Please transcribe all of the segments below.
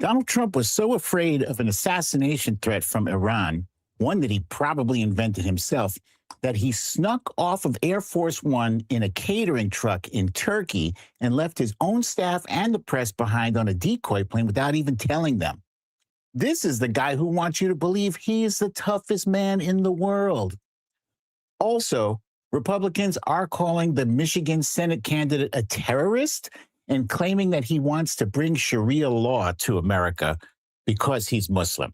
Donald Trump was so afraid of an assassination threat from Iran, one that he probably invented himself, that he snuck off of Air Force One in a catering truck in Turkey and left his own staff and the press behind on a decoy plane without even telling them. This is the guy who wants you to believe he's the toughest man in the world. Also, Republicans are calling the Michigan Senate candidate a terrorist and claiming that he wants to bring Sharia law to America because he's Muslim.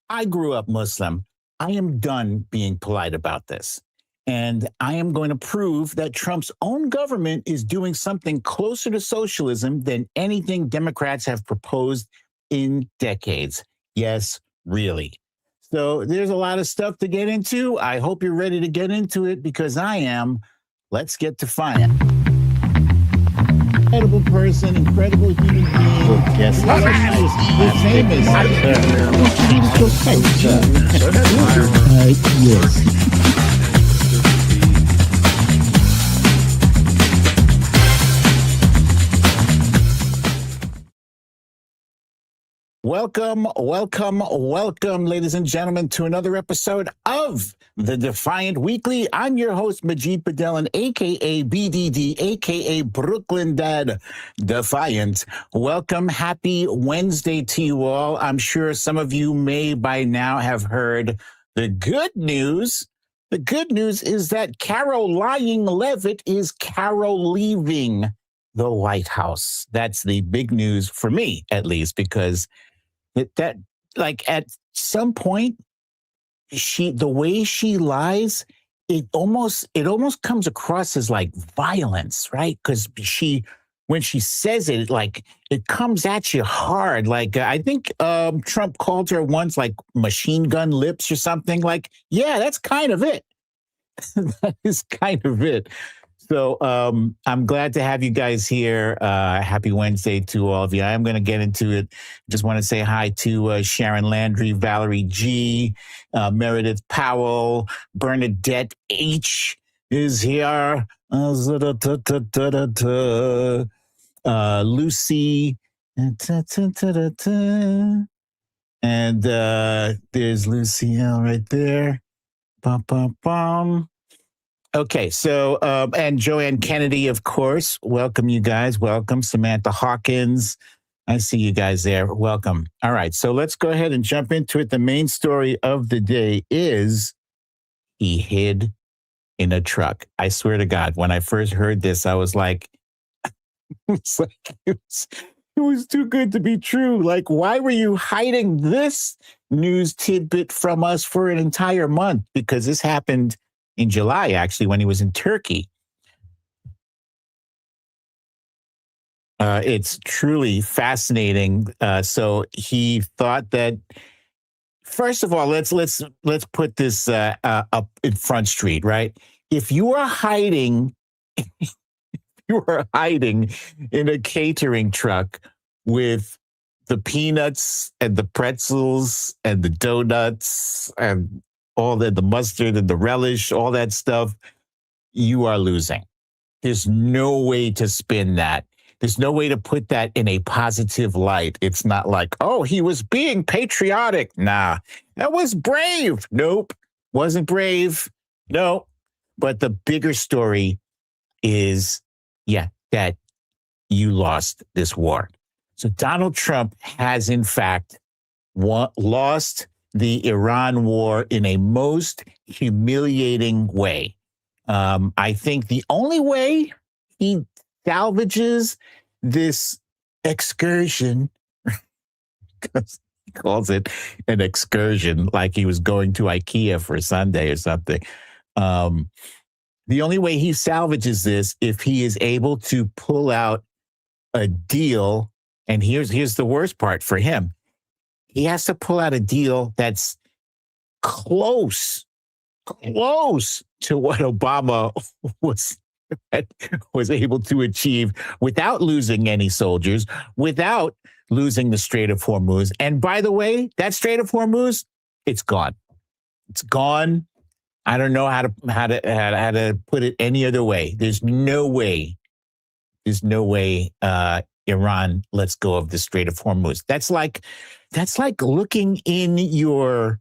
I grew up Muslim. I am done being polite about this. And I am going to prove that Trump's own government is doing something closer to socialism than anything Democrats have proposed in decades. Yes, really. So there's a lot of stuff to get into. I hope you're ready to get into it because I am. Let's get to fun. Incredible person, incredible human being. Yes, famous. Yes. Welcome, ladies and gentlemen, to another episode of the Defiant Weekly. I'm your host, Majid Padelin, a.k.a. BDD, a.k.a. Brooklyn Dad Defiant. Welcome. Happy Wednesday to you all. I'm sure some of you may by now have heard the good news. The good news is that Caroline Leavitt is Carol leaving the White House. That's the big news for me, at least, because that like at some point the way she lies, it almost comes across as like violence, right? Because when she says it, like it comes at you hard. Like I think Trump called her once like machine gun lips or something. Like, yeah, that's kind of it. That is kind of it. So I'm glad to have you guys here. Happy Wednesday to all of you. I am going to get into it. Just want to say hi to Sharon Landry, Valerie G, Meredith Powell, Bernadette H is here. Lucy. And there's Lucy L right there. Bum, bum, bum. Okay, so, and Joanne Kennedy, of course. Welcome, you guys. Welcome, Samantha Hawkins. I see you guys there. Welcome. All right, so let's go ahead and jump into it. The main story of the day is he hid in a truck. I swear to God, when I first heard this, I was like, it was too good to be true. Like, why were you hiding this news tidbit from us for an entire month? Because this happened in July, actually, when he was in Turkey. It's truly fascinating. So he thought that, first of all, let's put this up in Front Street, right? If you are hiding, in a catering truck with the peanuts and the pretzels and the donuts and all the mustard and the relish, all that stuff, you are losing. There's no way to spin that. There's no way to put that in a positive light. It's not like, oh, he was being patriotic. Nah, that was brave. Nope, wasn't brave. No, but the bigger story is, that you lost this war. So Donald Trump has, in fact, lost the Iran war in a most humiliating way. I think the only way he salvages this excursion, because he calls it an excursion, like he was going to IKEA for Sunday or something. The only way he salvages this if he is able to pull out a deal, and here's the worst part for him. He has to pull out a deal that's close to what Obama was able to achieve without losing any soldiers, without losing the Strait of Hormuz. And by the way, that Strait of Hormuz, it's gone. It's gone. I don't know how to put it any other way. There's no way Iran lets go of the Strait of Hormuz. That's like looking in your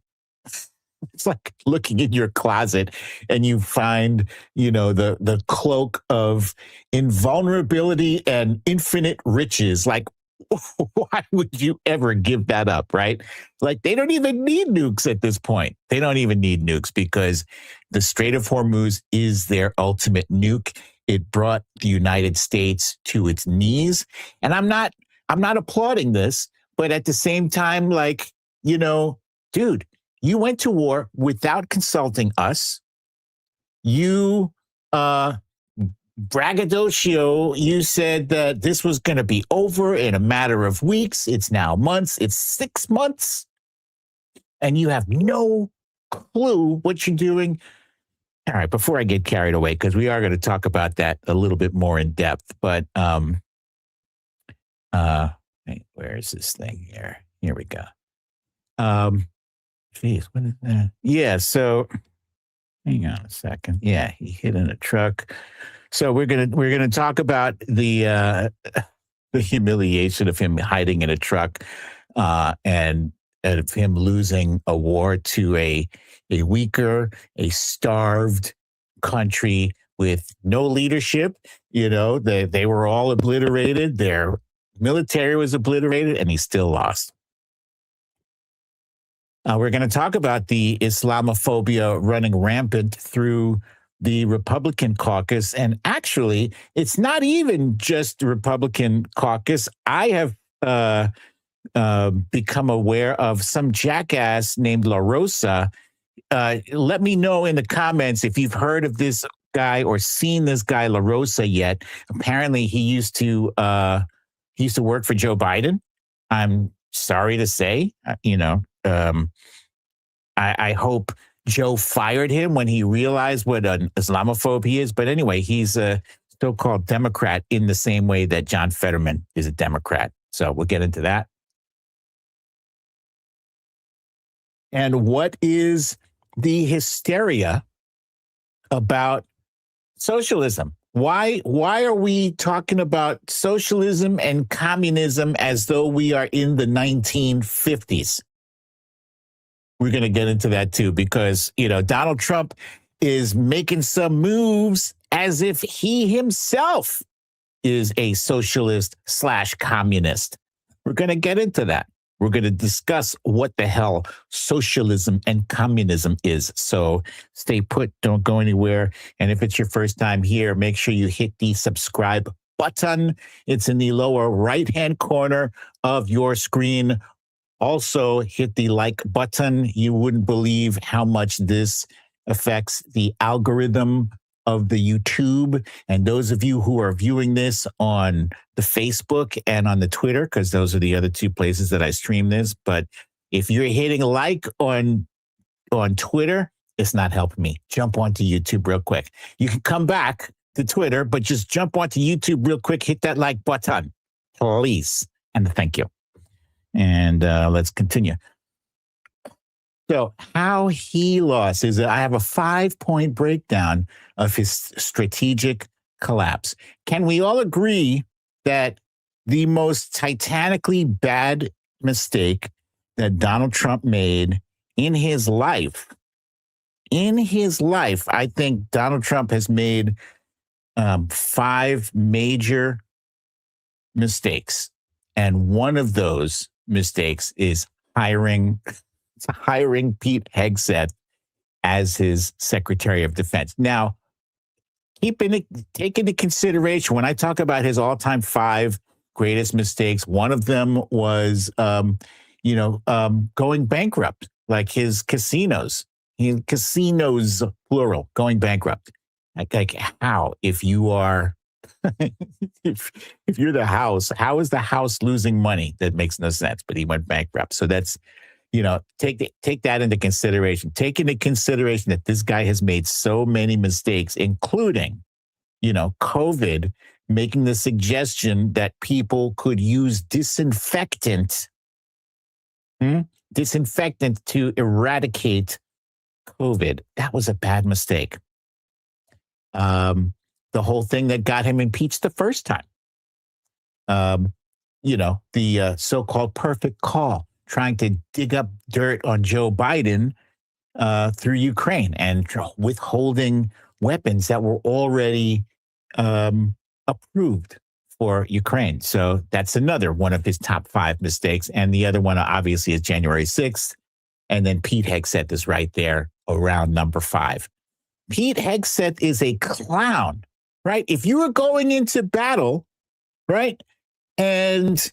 it's like looking in your closet and you find, the cloak of invulnerability and infinite riches. Like, why would you ever give that up, right? Like, they don't even need nukes at this point. They don't even need nukes because the Strait of Hormuz is their ultimate nuke. It brought the United States to its knees. And I'm not applauding this, but at the same time, like, dude, you went to war without consulting us. You, braggadocio, you said that this was going to be over in a matter of weeks. It's now months. It's 6 months. And you have no clue what you're doing. All right, before I get carried away, because we are going to talk about that a little bit more in depth. But where is this thing here? Here we go. Geez, what is that? Yeah, so hang on a second. Yeah, he hit in a truck. So we're gonna talk about the humiliation of him hiding in a truck, and of him losing a war to a weaker, a starved country with no leadership. They were all obliterated. Their military was obliterated, and he still lost. We're going to talk about the Islamophobia running rampant through the Republican caucus. And actually, it's not even just the Republican caucus. I have become aware of some jackass named La Rosa. Let me know in the comments if you've heard of this guy or seen this guy La Rosa yet. Apparently, he used to work for Joe Biden. I'm sorry to say, I hope Joe fired him when he realized what an Islamophobe he is. But anyway, he's a so-called Democrat in the same way that John Fetterman is a Democrat. So we'll get into that. And what is the hysteria about socialism? Why are we talking about socialism and communism as though we are in the 1950s? We're going to get into that too, because, Donald Trump is making some moves as if he himself is a socialist / communist. We're going to get into that. We're going to discuss what the hell socialism and communism is. So stay put, don't go anywhere. And if it's your first time here, make sure you hit the subscribe button. It's in the lower right-hand corner of your screen. Also, hit the like button. You wouldn't believe how much this affects the algorithm of the YouTube. And those of you who are viewing this on the Facebook and on the Twitter, because those are the other two places that I stream this. But if you're hitting like on Twitter, it's not helping me. Jump onto YouTube real quick. You can come back to Twitter, but just jump onto YouTube real quick. Hit that like button, please. And thank you. And let's continue. So how he lost is I have a 5-point breakdown of his strategic collapse. Can we all agree that the most titanically bad mistake that Donald Trump made in his life, I think Donald Trump has made 5 major mistakes. And one of those mistakes is hiring Pete Hegseth as his Secretary of Defense. Now, take into consideration when I talk about his all-time 5 greatest mistakes, one of them was, going bankrupt, like his casinos. Casinos, plural, going bankrupt. Like how, if you are, if you're the house, how is the house losing money? That makes no sense, but he went bankrupt. So that's, take that into consideration. Take into consideration that this guy has made so many mistakes, including, COVID, making the suggestion that people could use disinfectant to eradicate COVID. That was a bad mistake. The whole thing that got him impeached the first time. um, the so-called perfect call, trying to dig up dirt on Joe Biden through Ukraine and withholding weapons that were already approved for Ukraine. So that's another one of his top 5 mistakes. And the other one, obviously, is January 6th. And then Pete Hegseth is right there around number 5. Pete Hegseth is a clown, right? If you were going into battle, right, and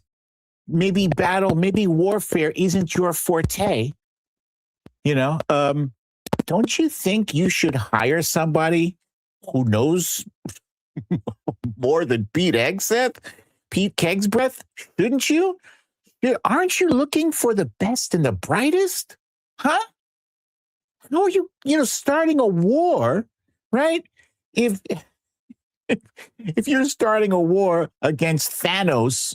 maybe warfare isn't your forte, don't you think you should hire somebody who knows more than Pete Hegseth, Pete Kegsbreath? Shouldn't you? Aren't you looking for the best and the brightest? Huh? How are you, starting a war, right? If you're starting a war against Thanos,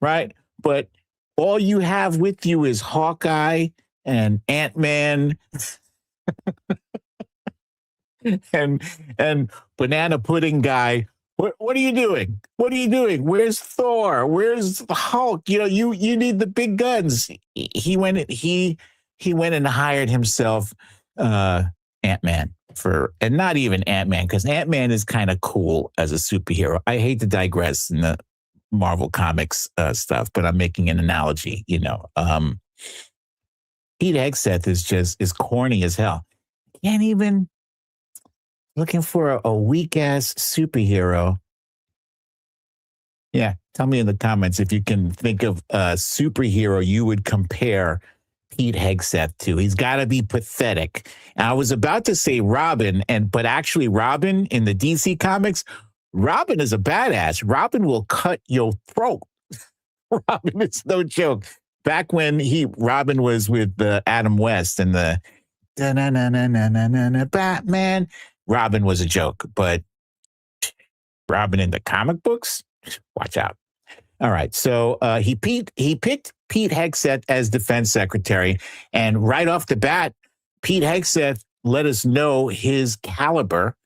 right? But all you have with you is Hawkeye and Ant-Man and Banana Pudding Guy. What are you doing? What are you doing? Where's Thor? Where's the Hulk? You need the big guns. He went and hired himself Ant-Man and not even Ant-Man, because Ant-Man is kind of cool as a superhero. I hate to digress in the Marvel Comics stuff, but I'm making an analogy. Pete Hegseth is corny as hell. Can't even looking for a weak ass superhero. Yeah, tell me in the comments if you can think of a superhero you would compare Pete Hegseth to. He's got to be pathetic. And I was about to say Robin, but actually Robin in the DC comics, Robin is a badass. Robin will cut your throat. Robin is no joke. Back when Robin was with Adam West and the Batman, Robin was a joke, but Robin in the comic books, watch out. All right, so he picked Pete Hegseth as defense secretary, and right off the bat, Pete Hegseth let us know his caliber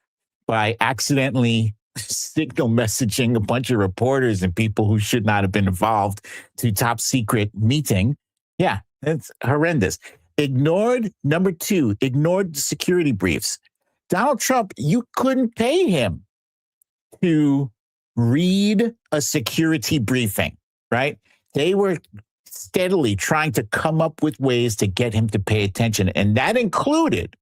by accidentally signal messaging a bunch of reporters and people who should not have been involved to top secret meeting. Yeah, it's horrendous. Number 2, ignored the security briefs. Donald Trump, you couldn't pay him to read a security briefing, right? They were steadily trying to come up with ways to get him to pay attention. And that included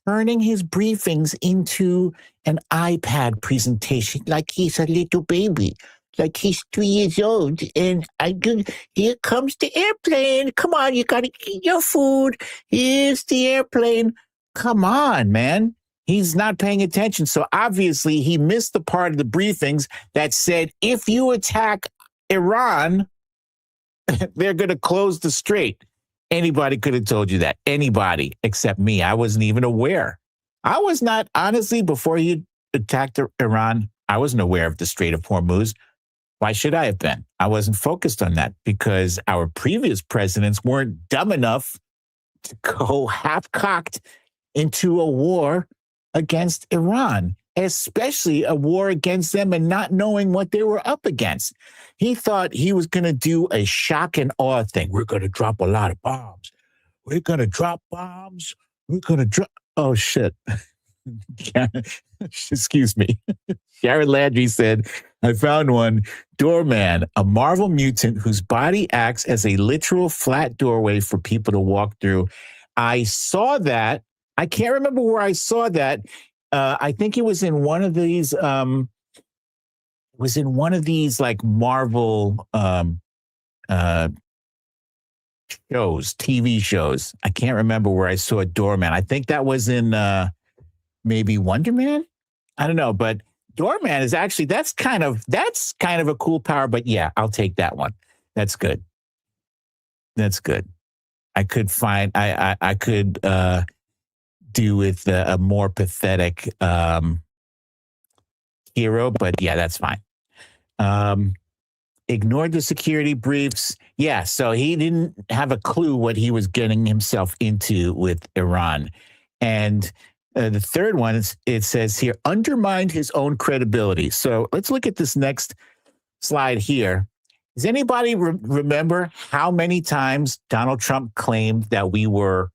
turning his briefings into an iPad presentation like he's a little baby, like he's 2 years old. And here comes the airplane. Come on, you got to eat your food. Here's the airplane. Come on, man. He's not paying attention. So obviously he missed the part of the briefings that said, if you attack Iran, they're going to close the strait. Anybody could have told you that. Anybody except me. I wasn't even aware. I was not, honestly, before he attacked Iran, I wasn't aware of the Strait of Hormuz. Why should I have been? I wasn't focused on that because our previous presidents weren't dumb enough to go half-cocked into a war against Iran, especially a war against them and not knowing what they were up against. He thought he was going to do a shock and awe thing. We're going to drop a lot of bombs. We're going to drop bombs. We're going to drop. Oh, shit. Excuse me. Sharon Landry said, I found one. Doorman, a Marvel mutant whose body acts as a literal flat doorway for people to walk through. I saw that. I can't remember where I saw that. I think it was in one of these. Like Marvel shows, TV shows. I can't remember where I saw Doorman. I think that was in maybe Wonder Man. I don't know, but Doorman is actually that's kind of a cool power. But yeah, I'll take that one. That's good. That's good. I could find. I could do with a more pathetic hero, but yeah, that's fine. Ignored the security briefs. Yeah, so he didn't have a clue what he was getting himself into with Iran. And The third one, it says here, undermined his own credibility. So let's look at this next slide here. Does anybody remember how many times Donald Trump claimed that we were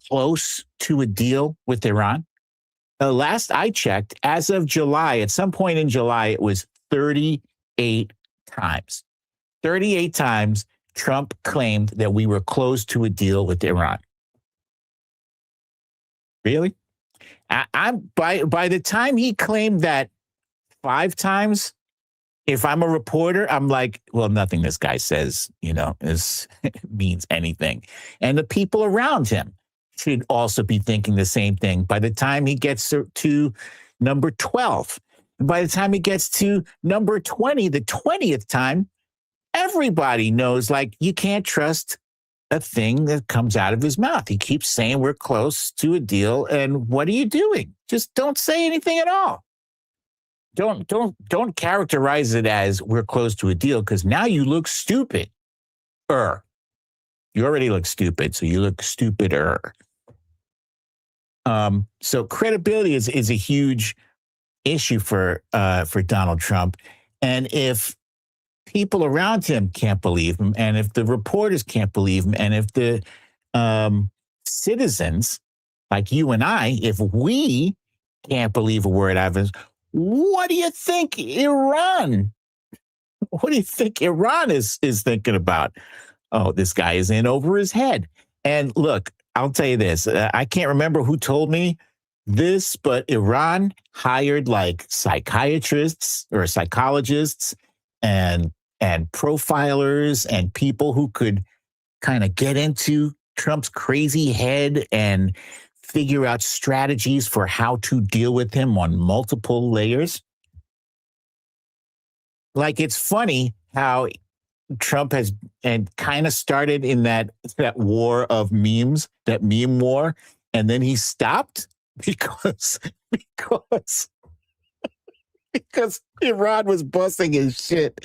close to a deal with Iran? Last I checked, as of July, at some point in July, it was 38 times. 38 times Trump claimed that we were close to a deal with Iran. Really? I'm by the time he claimed that 5 times, if I'm a reporter, I'm like, well, nothing this guy says, means anything. And the people around him should also be thinking the same thing. By the time he gets to number 12, and by the time he gets to number 20, the 20th time, everybody knows, like, you can't trust a thing that comes out of his mouth. He keeps saying we're close to a deal. And what are you doing? Just don't say anything at all. Don't characterize it as we're close to a deal, because now you look stupid. You already look stupid, so you look stupider. So credibility is a huge issue for Donald Trump. And if people around him can't believe him, and if the reporters can't believe him, and if the citizens like you and I, if we can't believe a word out of him, what do you think Iran? What do you think Iran is thinking about? Oh, this guy is in over his head. And look, I'll tell you this. I can't remember who told me this, but Iran hired like psychiatrists or psychologists and profilers and people who could kind of get into Trump's crazy head and figure out strategies for how to deal with him on multiple layers. Like, it's funny how Trump has and kind of started in that war of memes, that meme war, and then he stopped because Iran was busting his shit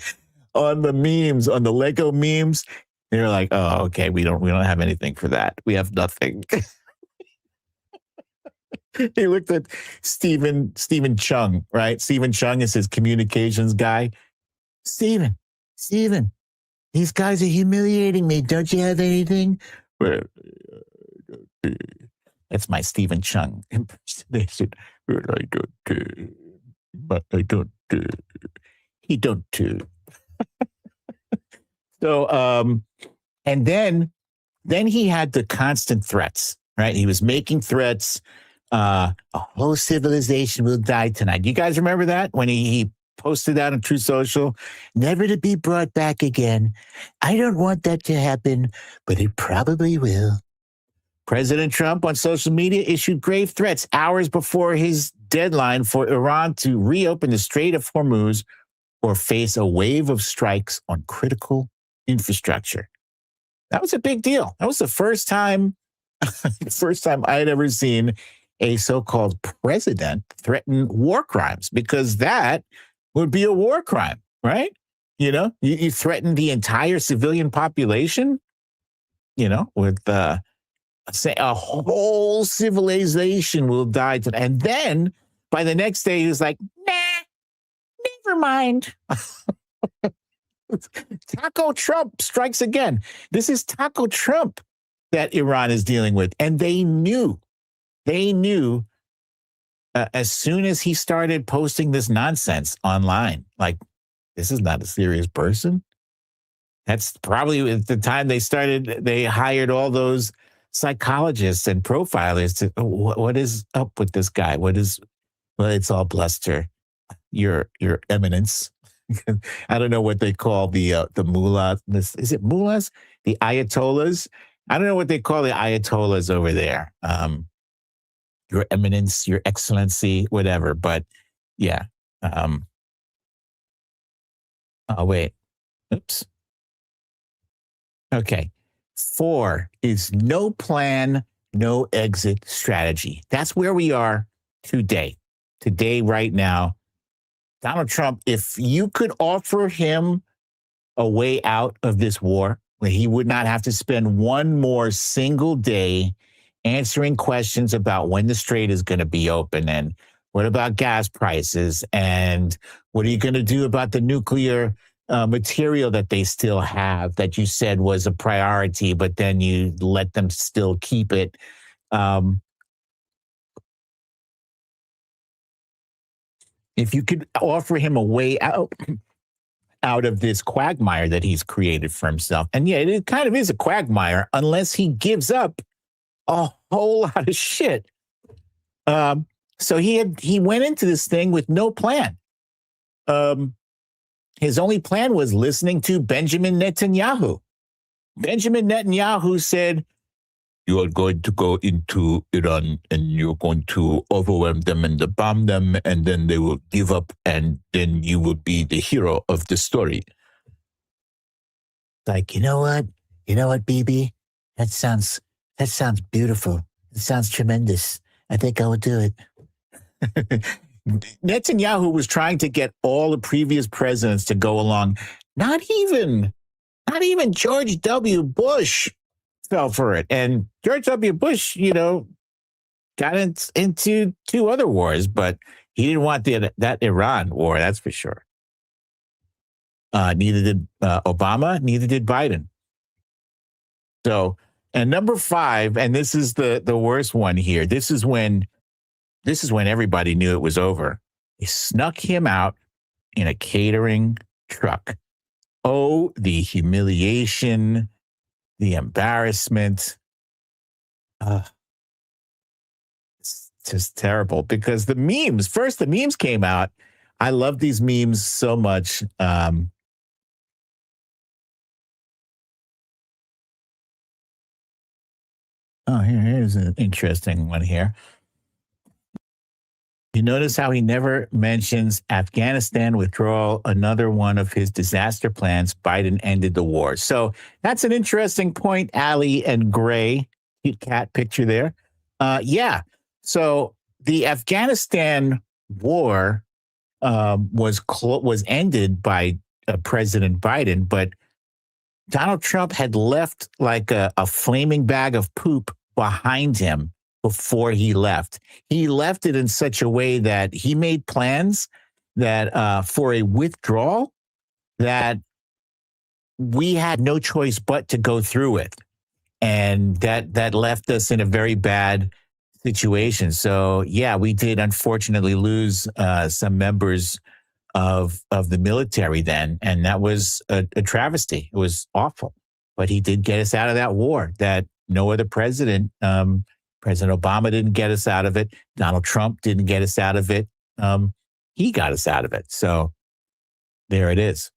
on the memes, on the Lego memes. They're like, oh, okay, we don't have anything for that. We have nothing. He looked at Stephen Chung, right? Stephen Chung is his communications guy. Stephen, these guys are humiliating me. Don't you have anything? That's my Stephen Chung impersonation. I don't. He don't. So, and then he had the constant threats, right? He was making threats. A whole civilization will die tonight. You guys remember that when he posted that on Truth Social? Never to be brought back again. I don't want that to happen, but it probably will. President Trump on social media issued grave threats hours before his deadline for Iran to reopen the Strait of Hormuz or face a wave of strikes on critical infrastructure. That was a big deal. That was the first time I had ever seen a so-called president threaten war crimes, because that would be a war crime, right? You threaten the entire civilian population, with say a whole civilization will die. And then by the next day, he was like, nah, never mind. Taco Trump strikes again. This is Taco Trump that Iran is dealing with. And they knew as soon as he started posting this nonsense online, like, this is not a serious person. That's probably at the time they hired all those psychologists and profilers to, what is up with this guy? Well, it's all bluster, your eminence. I don't know what they call the mullah. Is it mullahs? The ayatollahs? I don't know what they call the ayatollahs over there. Your eminence, your excellency, whatever. But yeah. Oh, wait. Oops. Okay. 4 is no plan, no exit strategy. That's where we are today. Today, right now. Donald Trump, if you could offer him a way out of this war, where he would not have to spend one more single day answering questions about when the strait is going to be open and what about gas prices and what are you going to do about the nuclear material that they still have that you said was a priority, but then you let them still keep it. If you could offer him a way out of this quagmire that he's created for himself. And yeah, it kind of is a quagmire unless he gives up a whole lot of shit. So he went into this thing with no plan. His only plan was listening to Benjamin Netanyahu. Benjamin Netanyahu said, "You are going to go into Iran and you're going to overwhelm them and bomb them, and then they will give up, and then you will be the hero of the story." Like, you know what, BB? That sounds beautiful. It sounds tremendous. I think I would do it. Netanyahu was trying to get all the previous presidents to go along. Not even George W. Bush fell for it. And George W. Bush, got into 2 other wars, but he didn't want that Iran war, that's for sure. Neither did Obama, neither did Biden. So, and number 5, and this is the worst one here. This is when everybody knew it was over. They snuck him out in a catering truck. Oh, the humiliation, the embarrassment. It's just terrible because the memes came out. I love these memes so much. Here's an interesting one here. You notice how he never mentions Afghanistan withdrawal, another one of his disaster plans. Biden ended the war. So that's an interesting point, Ali and Gray. Cute cat picture there. Yeah. So the Afghanistan war was ended by President Biden, but Donald Trump had left like a flaming bag of poop behind him before he left. He left it in such a way that he made plans that for a withdrawal that we had no choice but to go through it. And that left us in a very bad situation. So yeah, we did unfortunately lose some members of the military then. And that was a travesty. It was awful. But he did get us out of that war that no other president, President Obama didn't get us out of it. Donald Trump didn't get us out of it. He got us out of it. So there it is.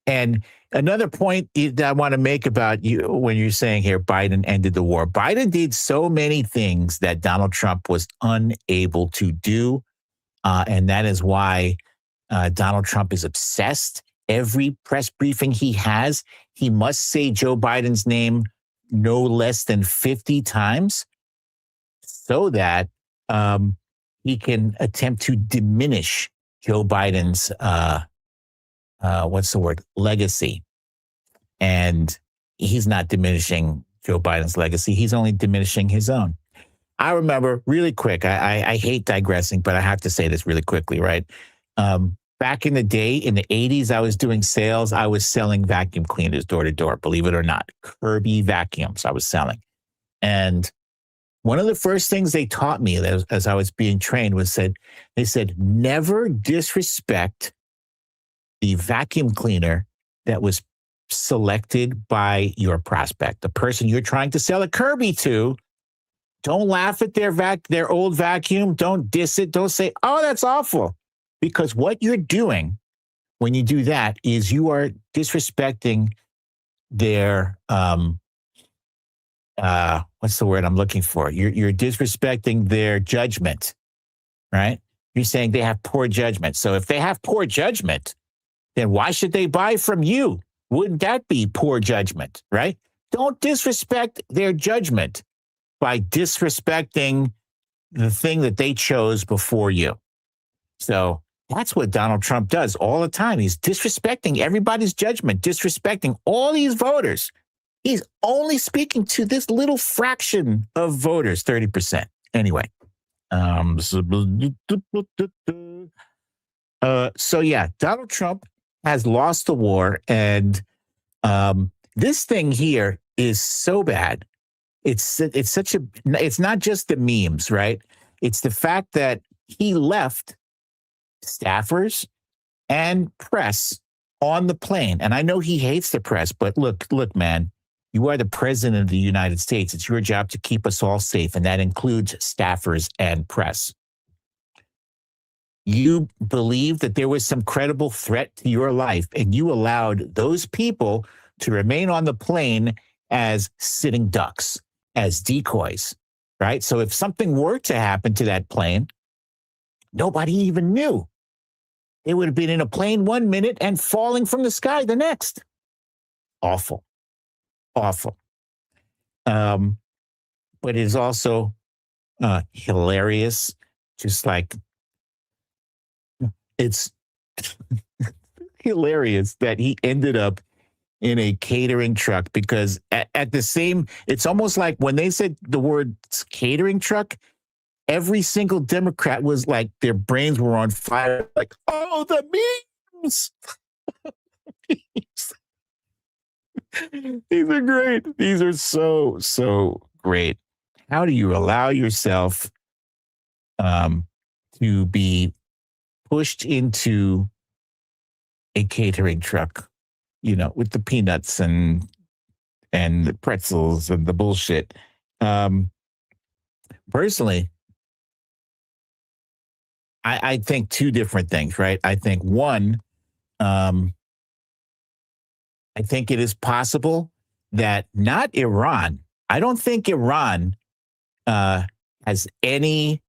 And another point that I want to make about you when you're saying here, Biden ended the war. Biden did so many things that Donald Trump was unable to do. And that is why Donald Trump is obsessed. Every press briefing he has, he must say Joe Biden's name no less than 50 times so that he can attempt to diminish Joe Biden's, legacy. And he's not diminishing Joe Biden's legacy. He's only diminishing his own. I remember really quick, I hate digressing, but I have to say this really quickly, right? Back in the day, in the 80s, I was doing sales. I was selling vacuum cleaners door to door, believe it or not. Kirby vacuums I was selling. And one of the first things they taught me as I was being trained they said, never disrespect the vacuum cleaner that was selected by your prospect, the person you're trying to sell a Kirby to. Don't laugh at their old vacuum. Don't diss it. Don't say, oh, that's awful. Because what you're doing when you do that is you are disrespecting their, what's the word I'm looking for? You're disrespecting their judgment, right? You're saying they have poor judgment. So if they have poor judgment, then why should they buy from you? Wouldn't that be poor judgment, right? Don't disrespect their judgment by disrespecting the thing that they chose before you. So that's what Donald Trump does all the time. He's disrespecting everybody's judgment, disrespecting all these voters He's only speaking to this little fraction of voters, 30%. Anyway. So yeah, Donald Trump has lost the war, and this thing here is so bad. It's not just the memes, right? It's the fact that he left staffers and press on the plane. And I know he hates the press, but look, man, you are the president of the United States. It's your job to keep us all safe, and that includes staffers and press. You believe that there was some credible threat to your life, and you allowed those people to remain on the plane as sitting ducks, as decoys, right? So if something were to happen to that plane, nobody even knew. It would have been in a plane 1 minute and falling from the sky the next. Awful. But it is also hilarious, just like it's hilarious that he ended up in a catering truck, because at the same, it's almost like when they said the word catering truck, every single Democrat was like, their brains were on fire. Like, oh, the memes. These are great. These are so great. How do you allow yourself to be pushed into a catering truck, with the peanuts and the pretzels and the bullshit? Personally, I think two different things, right? I think one, I think it is possible that not Iran. I don't think Iran has any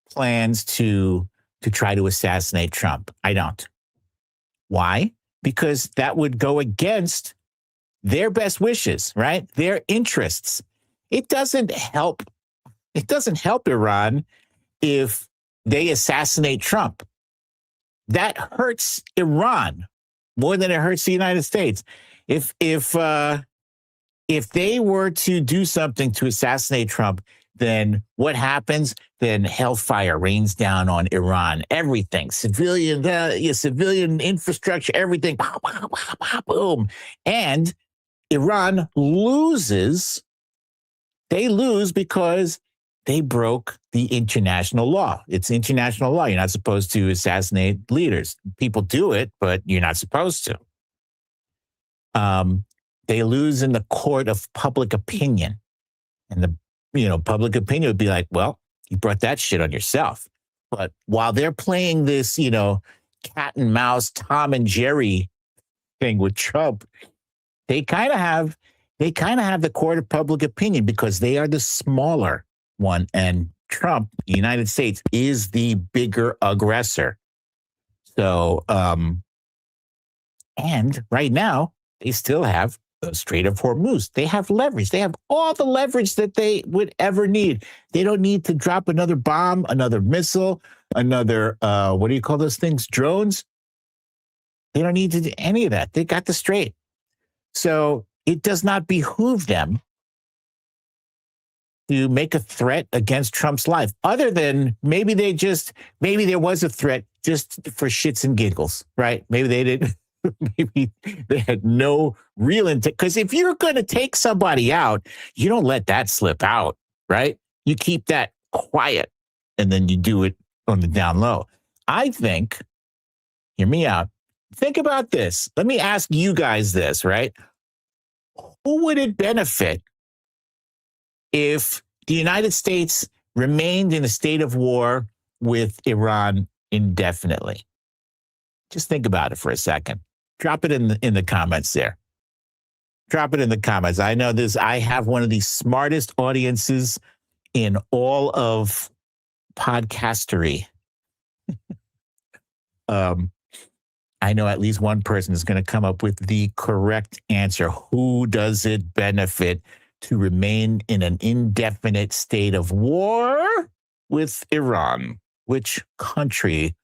plans to try to assassinate Trump. I don't. Why? Because that would go against their best wishes, right? Their interests. It doesn't help Iran if they assassinate Trump. That hurts Iran more than it hurts the United States. If they were to do something to assassinate Trump, then what happens? Then hellfire rains down on Iran. Everything, civilian infrastructure, everything, boom. And Iran loses. They lose because they broke the international law. It's international law. You're not supposed to assassinate leaders. People do it, but you're not supposed to. They lose in the court of public opinion. And the public opinion would be like, well, you brought that shit on yourself. But while they're playing this, cat and mouse, Tom and Jerry thing with Trump, they kind of have the court of public opinion because they are the smaller one, and Trump, the United States, is the bigger aggressor. So, and right now they still have the Strait of Hormuz. They have leverage. They have all the leverage that they would ever need. They don't need to drop another bomb, another missile, another, what do you call those things? Drones. They don't need to do any of that. They got the strait. So it does not behoove them to make a threat against Trump's life, other than maybe there was a threat just for shits and giggles, right? Maybe they didn't. Maybe they had no real intent. Because if you're going to take somebody out, you don't let that slip out, right? You keep that quiet, and then you do it on the down low. I think, hear me out. Think about this. Let me ask you guys this, right? Who would it benefit if the United States remained in a state of war with Iran indefinitely? Just think about it for a second. Drop it in the comments there. Drop it in the comments. I know this. I have one of the smartest audiences in all of podcastery. I know at least one person is going to come up with the correct answer. Who does it benefit to remain in an indefinite state of war with Iran? Which country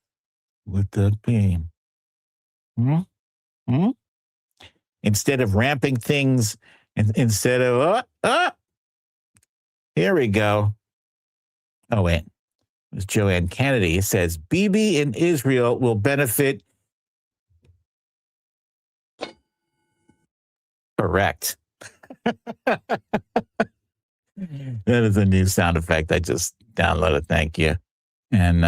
would that be? Instead of ramping things Instead of, here we go. Oh, wait. It was Joanne Kennedy. It says, Bibi in Israel will benefit. Correct. That is a new sound effect I just downloaded. Thank you. And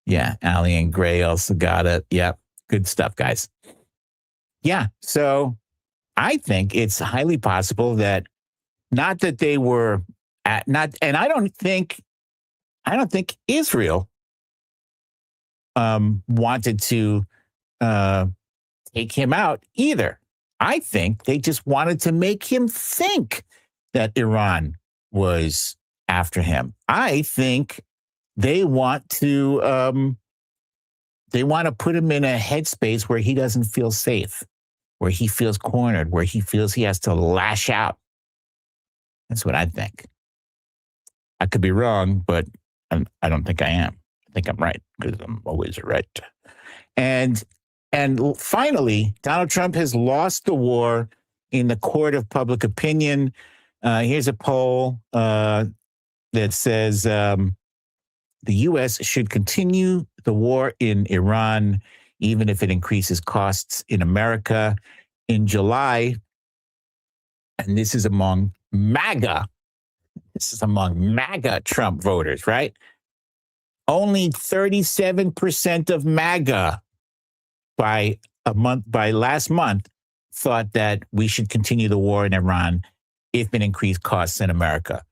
yeah, Allie and Gray also got it. Yep. Good stuff, guys. Yeah. So I think it's highly possible that not that they were and I don't think Israel wanted to take him out either. I think they just wanted to make him think that Iran was after him. I think they want to put him in a headspace where he doesn't feel safe, where he feels cornered, where he feels he has to lash out. That's what I think. I could be wrong, but I don't think I am. I think I'm right because I'm always right. And finally, Donald Trump has lost the war in the court of public opinion. Here's a poll that says the U.S. should continue the war in Iran, even if it increases costs in America. In July, and this is among MAGA Trump voters, right? Only 37% of MAGA by last month thought that we should continue the war in Iran if it increased costs in America.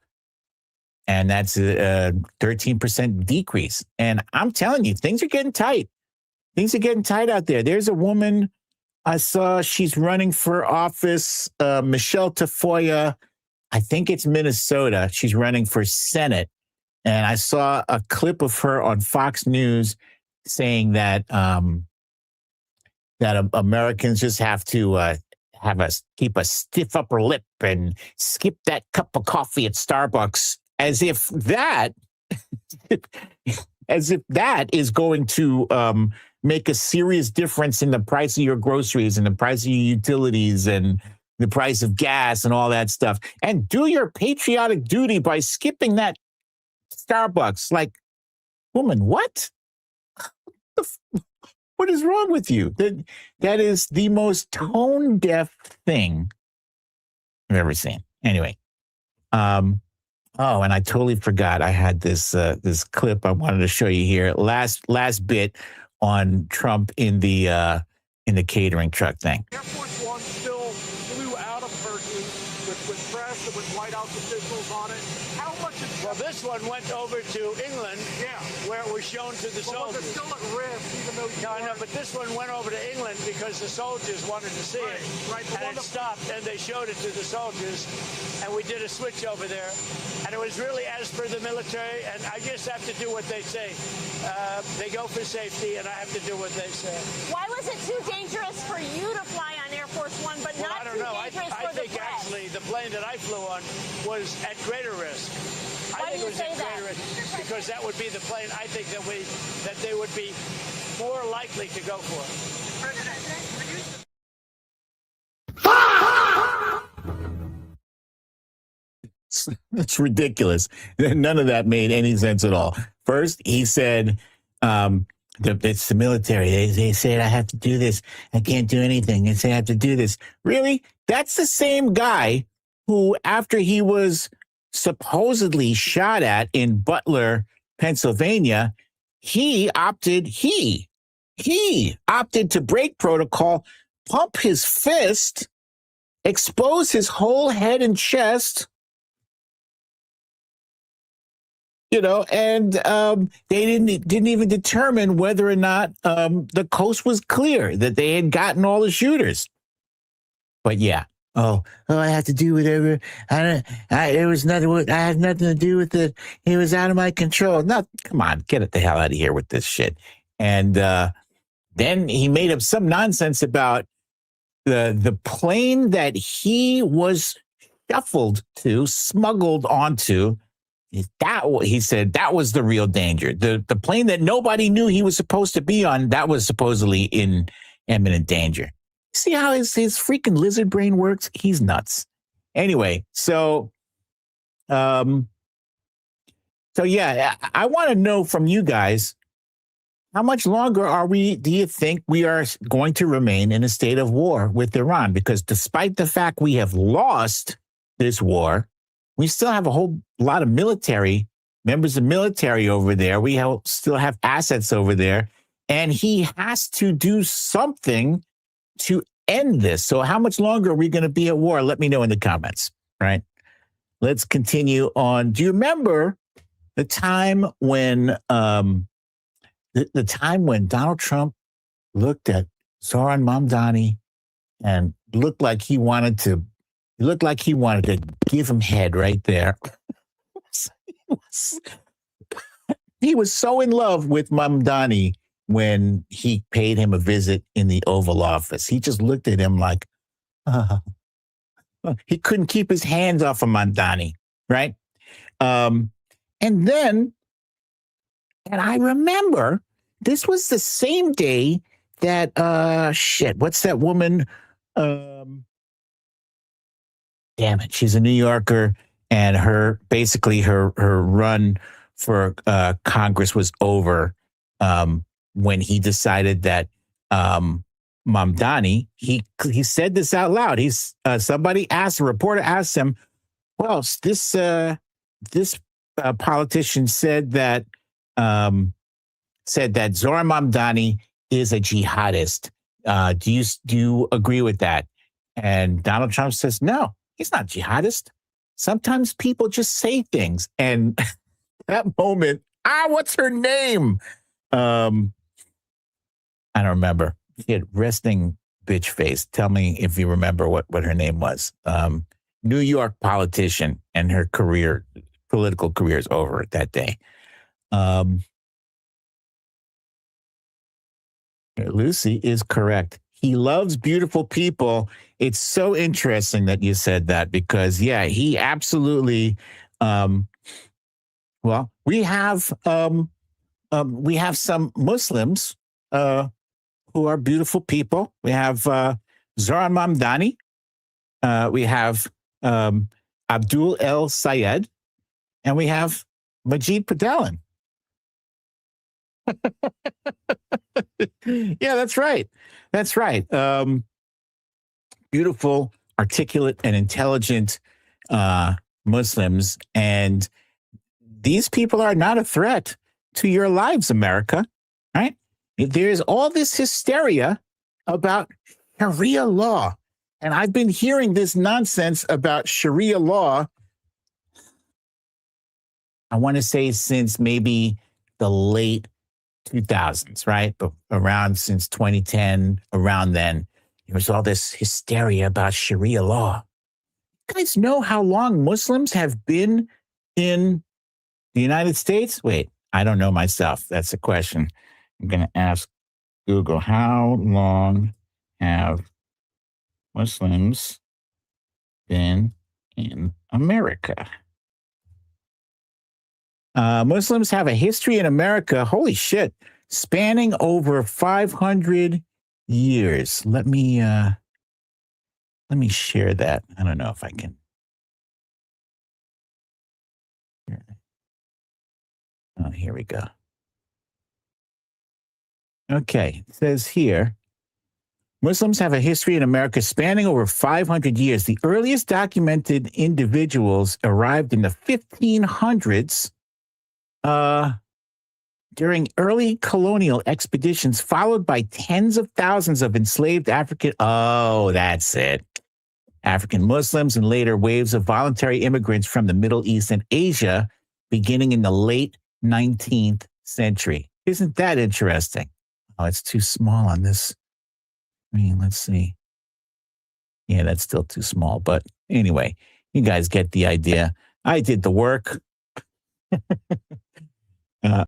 And that's a 13% decrease. And I'm telling you, things are getting tight. Things are getting tight out there. There's a woman I saw, she's running for office, Michelle Tafoya. I think it's Minnesota. She's running for Senate. And I saw a clip of her on Fox News saying that Americans just have to keep a stiff upper lip and skip that cup of coffee at Starbucks, as if that is going to make a serious difference in the price of your groceries and the price of your utilities and the price of gas and all that stuff. And do your patriotic duty by skipping that Starbucks. Like, woman, what? What is wrong with you? That is the most tone-deaf thing I've ever seen. Anyway, and I totally forgot. I had this clip I wanted to show you here. Last bit on Trump in the catering truck thing. Air Force One still flew out of Turkey with press and with White House officials on it. How much? Well, this one went over to England, where it was shown to the soldiers. Was it still at risk, even though? No, I know, but this one went over to England because the soldiers wanted to see it. Right. And it stopped, and they showed it to the soldiers, and we did a switch over there. And it was really as per the military, and I just have to do what they say. They go for safety, and I have to do what they say. Why was it too dangerous for you to fly on Air Force One, but not too dangerous for the press? Actually, the plane that I flew on was at greater risk. Why do you say that? Because that would be the plane I think that they would be more likely to go for. It's ridiculous. None of that made any sense at all. First, he said, it's the military. They said I have to do this. I can't do anything. They say I have to do this. Really? That's the same guy who, after he was supposedly shot at in Butler, Pennsylvania, he opted to break protocol, pump his fist, expose his whole head and chest, and they didn't even determine whether or not the coast was clear, that they had gotten all the shooters. But yeah. Oh, I have to do whatever. I had nothing to do with it. It was out of my control. No, come on, get it the hell out of here with this shit. And then he made up some nonsense about the plane that he was smuggled onto. He said that was the real danger. The plane that nobody knew he was supposed to be on, that was supposedly in imminent danger. See how his freaking lizard brain works? He's nuts. Anyway, so yeah, I want to know from you guys, how much longer do you think we are going to remain in a state of war with Iran? Because despite the fact we have lost this war, we still have a whole lot of members of military over there. We still have assets over there. And he has to do something to end this. So how much longer are we going to be at war? Let me know in the comments, right? Let's continue on. Do you remember the time when Donald Trump looked at Zoran Mamdani and looked like he wanted to give him head right there? He was so in love with Mamdani when he paid him a visit in the Oval Office. He just looked at him like, he couldn't keep his hands off of Mamdani, right? And I remember this was the same day that, what's that woman? Damn it, she's a New Yorker, and her run for Congress was over when he decided that Mamdani, he said this out loud. A reporter asked him, well, this politician said that Zoran Mamdani is a jihadist. Do you agree with that? And Donald Trump says, no, he's not jihadist. Sometimes people just say things. And that moment, what's her name? I don't remember. She had resting bitch face. Tell me if you remember what her name was. New York politician, and her political career is over that day. Lucy is correct. He loves beautiful people. It's so interesting that you said that because, yeah, he absolutely. We have some Muslims who are beautiful people. We have Zoran Mamdani. We have Abdul El Sayed, and we have Majid Padelin. Yeah, that's right. That's right. Beautiful, articulate, and intelligent Muslims. And these people are not a threat to your lives, America, right? There's all this hysteria about Sharia law. And I've been hearing this nonsense about Sharia law, I want to say since maybe the late 2000s, right? But since 2010, around then, there was all this hysteria about Sharia law. You guys know how long Muslims have been in the United States? Wait, I don't know myself. That's a question. I'm going to ask Google, how long have Muslims been in America? Muslims have a history in America, holy shit, spanning over 500 years. Let me share that. I don't know if I can. Oh, here we go. Okay, it says here, Muslims have a history in America spanning over 500 years. The earliest documented individuals arrived in the 1500s during early colonial expeditions, followed by tens of thousands of enslaved African Muslims, and later waves of voluntary immigrants from the Middle East and Asia, beginning in the late 19th century. Isn't that interesting? Oh, it's too small on this. I mean, let's see. Yeah, that's still too small. But anyway, you guys get the idea. I did the work. Where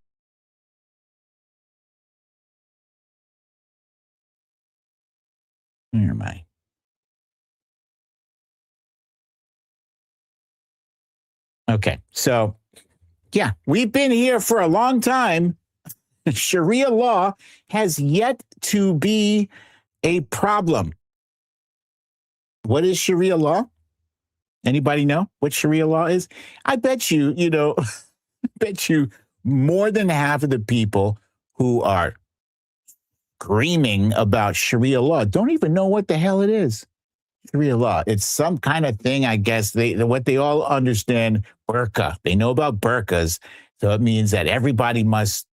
am I? Okay, so yeah, we've been here for a long time. Sharia law has yet to be a problem What is Sharia law? Anybody know what Sharia law is? I bet you, bet you more than half of the people who are screaming about Sharia law don't even know what the hell it is. Sharia law. It's some kind of thing, I guess. What they all understand, burqa. They know about burqas. So it means that everybody must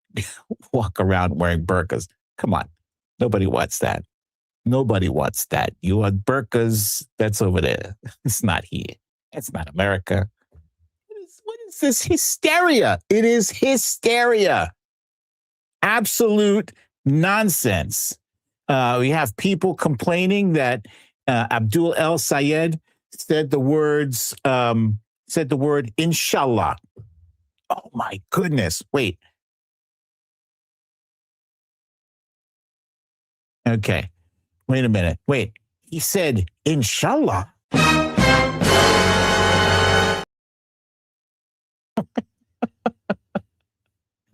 walk around wearing burqas. Come on. Nobody wants that. Nobody wants that. You want burqas, that's over there. It's not here. It's not America. What is this hysteria? It is hysteria. Absolute nonsense. We have people complaining that Abdul El Sayed said the word inshallah. Oh my goodness. Wait. Okay. Wait a minute. Wait. He said inshallah.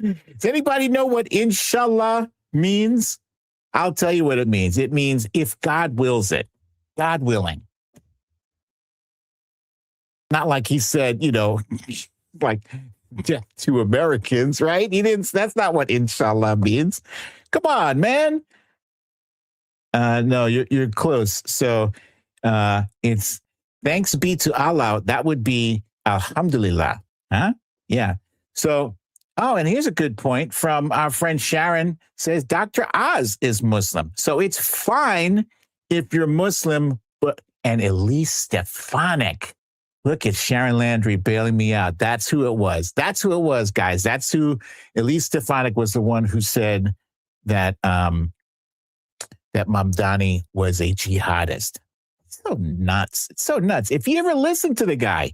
Does anybody know what inshallah means? I'll tell you what it means. It means if God wills it. God willing. Not like he said, like death to Americans, right? He didn't. That's not what inshallah means. Come on, man. No, you're close. So it's thanks be to Allah. That would be alhamdulillah. Huh? Yeah. So, and here's a good point from our friend Sharon. Says Dr. Oz is Muslim. So it's fine if you're Muslim, and Elise Stefanik. Look at Sharon Landry bailing me out. That's who it was. That's who it was, guys. That's who Elise Stefanik was, the one who said that that Mamdani was a jihadist. It's so nuts. It's so nuts. If you ever listen to the guy,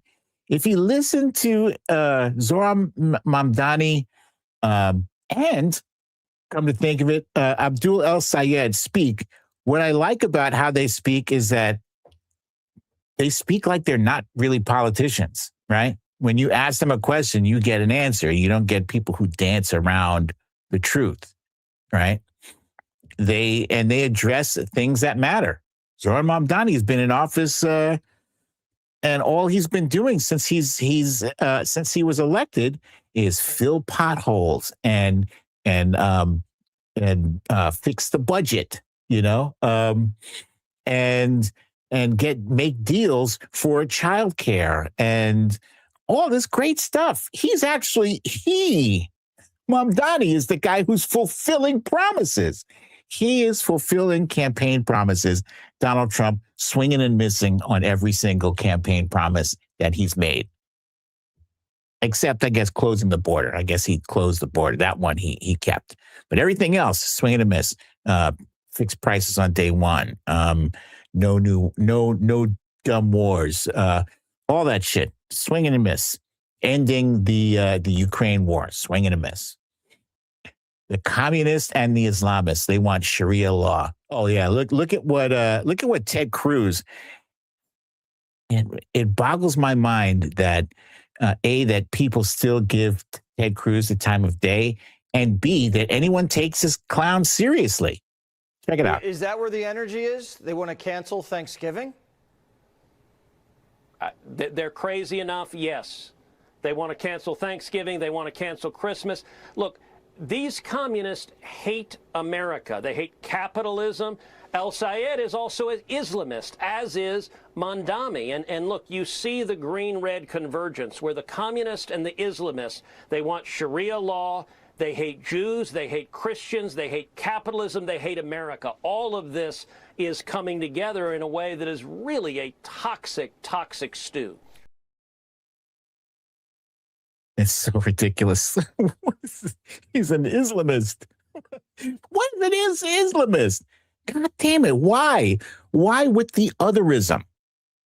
if you listen to Zohran Mamdani and come to think of it, Abdul El Sayed speak, what I like about how they speak is that they speak like they're not really politicians, right? When you ask them a question, you get an answer. You don't get people who dance around the truth, right? They address things that matter. Zohran Mamdani has been in office, and all he's been doing since he was elected is fill potholes and fix the budget, and make deals for childcare and all this great stuff. Mamdani is the guy who's fulfilling promises. He is fulfilling campaign promises. Donald Trump swinging and missing on every single campaign promise that he's made. Except, I guess, closing the border. I guess he closed the border. That one he kept. But everything else, swinging and miss. Fixed prices on day one. No dumb wars. All that shit. Swinging and miss. Ending the Ukraine war. Swinging and miss. The communists and the Islamists, they want Sharia law. Oh yeah, look at what Ted Cruz. It boggles my mind that that people still give Ted Cruz the time of day, and B, that anyone takes this clown seriously. Check it out. Is that where the energy is? They want to cancel Thanksgiving? They're crazy enough, yes. They want to cancel Thanksgiving. They want to cancel Christmas. Look, these communists hate America. They hate capitalism. El Sayed is also an Islamist, as is Mamdani. And look, you see the green-red convergence where the communists and the Islamists, they want Sharia law. They hate Jews, they hate Christians, they hate capitalism, they hate America. All of this is coming together in a way that is really a toxic, toxic stew. It's so ridiculous. He's an Islamist. What if it is Islamist? God damn it. Why? Why with the otherism?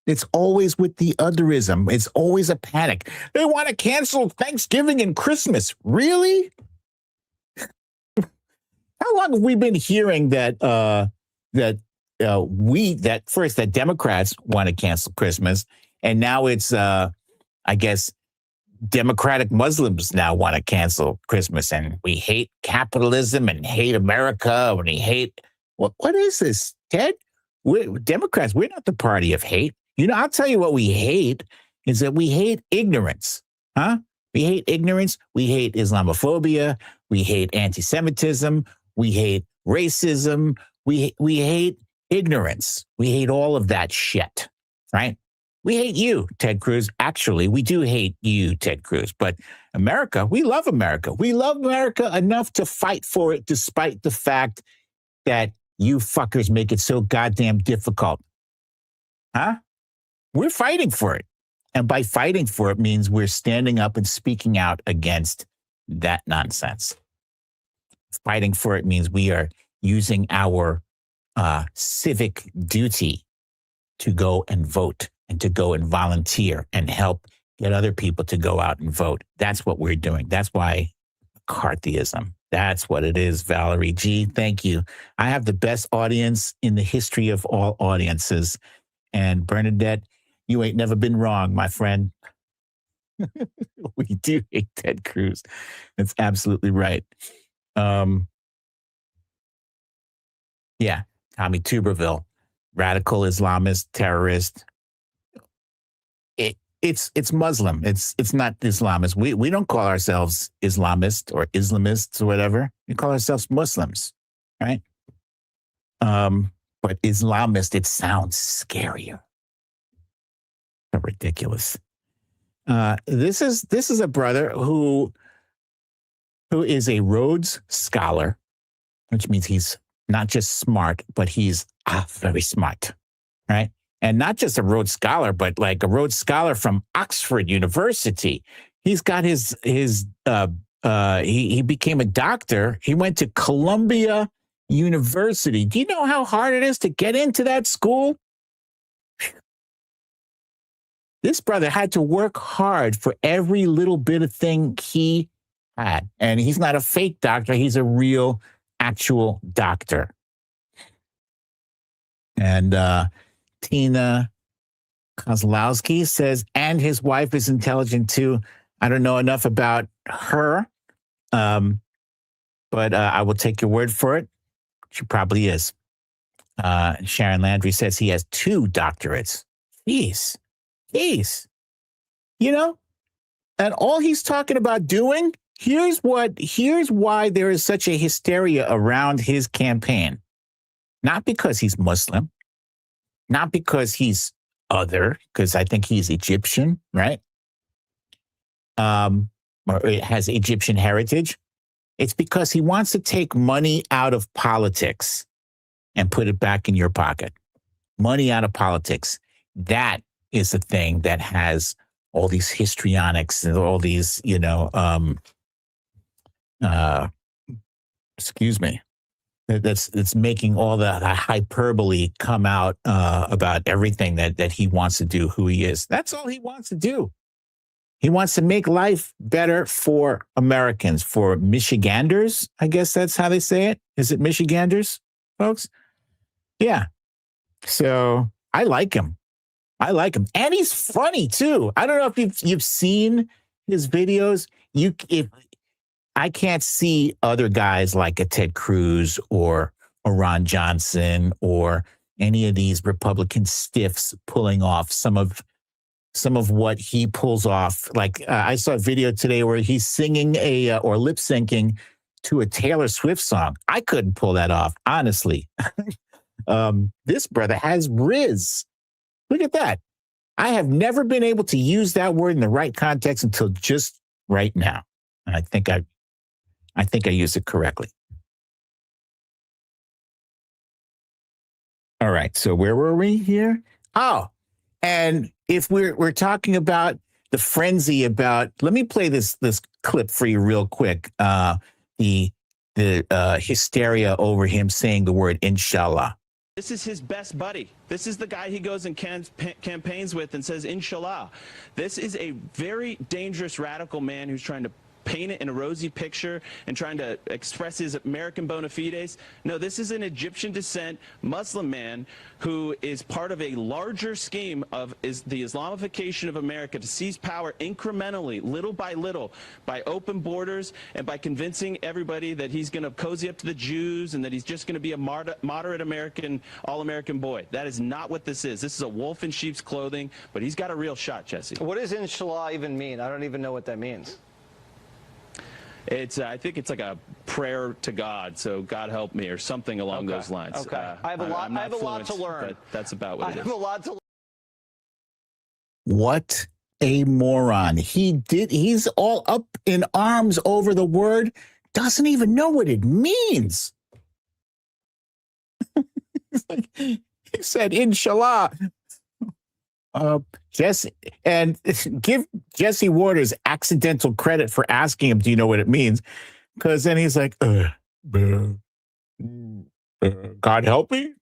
It's always with the otherism. It's always a panic. They want to cancel Thanksgiving and Christmas. Really? How long have we been hearing that that Democrats want to cancel Christmas, and now it's I guess Democratic Muslims now want to cancel Christmas, and we hate capitalism and hate America and we hate what is this, Ted? Democrats, we're not the party of hate. You know, I'll tell you what we hate is that we hate ignorance. Huh? We hate ignorance. We hate Islamophobia. We hate anti-Semitism. We hate racism. We hate ignorance. We hate all of that shit, right? We hate you, Ted Cruz. Actually, we do hate you, Ted Cruz. But America, we love America. We love America enough to fight for it, despite the fact that you fuckers make it so goddamn difficult. Huh? We're fighting for it. And by fighting for it means we're standing up and speaking out against that nonsense. Fighting for it means we are using our civic duty to go and vote and to go and volunteer and help get other people to go out and vote. That's what we're doing. That's why McCarthyism. That's what it is, Valerie G. Thank you. I have the best audience in the history of all audiences. And Bernadette, you ain't never been wrong, my friend. We do hate Ted Cruz. That's absolutely right. Yeah, Tommy Tuberville, radical Islamist terrorist. It's Muslim. It's not Islamist. We don't call ourselves Islamist or Islamists or whatever. We call ourselves Muslims, right? But Islamist, it sounds scarier. Ridiculous. This is a brother who is a Rhodes Scholar, which means he's not just smart, but he's very smart, right? And not just a Rhodes Scholar, but like a Rhodes Scholar from Oxford University. He's got he became a doctor. He went to Columbia University. Do you know how hard it is to get into that school? This brother had to work hard for every little bit of thing he had. And he's not a fake doctor. He's a real, actual doctor. And Tina Kozlowski says, and his wife is intelligent too. I don't know enough about her, but I will take your word for it. She probably is. Sharon Landry says he has 2 doctorates. Jeez. You know, and all he's talking about doing, here's why there is such a hysteria around his campaign. Not because he's Muslim, not because he's other, because I think he's Egyptian, right? Or it has Egyptian heritage. It's because he wants to take money out of politics and put it back in your pocket. Money out of politics. That is the thing that has all these histrionics and all these, that's making all the hyperbole come out about everything that he wants to do, who he is. That's all he wants to do. He wants to make life better for Americans, for Michiganders. I guess that's how they say it. Is it Michiganders, folks? Yeah. So I like him. And he's funny too. I don't know if you've seen his videos. I can't see other guys like a Ted Cruz or a Ron Johnson or any of these Republican stiffs pulling off some of what he pulls off. Like I saw a video today where he's singing or lip syncing to a Taylor Swift song. I couldn't pull that off, honestly. This brother has riz. Look at that. I have never been able to use that word in the right context until just right now. And I think I used it correctly. All right. So where were we here? Oh, and if we're talking about the frenzy about, let me play this clip for you real quick. The hysteria over him saying the word inshallah. This is his best buddy. This is the guy he goes and campaigns with and says, inshallah. This is a very dangerous radical man who's trying to paint it in a rosy picture and trying to express his American bona fides. No, this is an Egyptian descent Muslim man who is part of a larger scheme of the Islamification of America to seize power incrementally, little by little, by open borders and by convincing everybody that he's going to cozy up to the Jews and that he's just going to be a moderate American, all-American boy. That is not what this is. This is a wolf in sheep's clothing, but he's got a real shot, Jesse. What does inshallah even mean? I don't even know what that means. It's I think it's like a prayer to God, so God help me or something along those lines. Okay. I have a lot to learn. But that's about what it is. I have a lot to learn. What a moron. He's all up in arms over the word, doesn't even know what it means. He said, inshallah. Jesse, and give Jesse Waters accidental credit for asking him, do you know what it means? Because then he's like, God help me?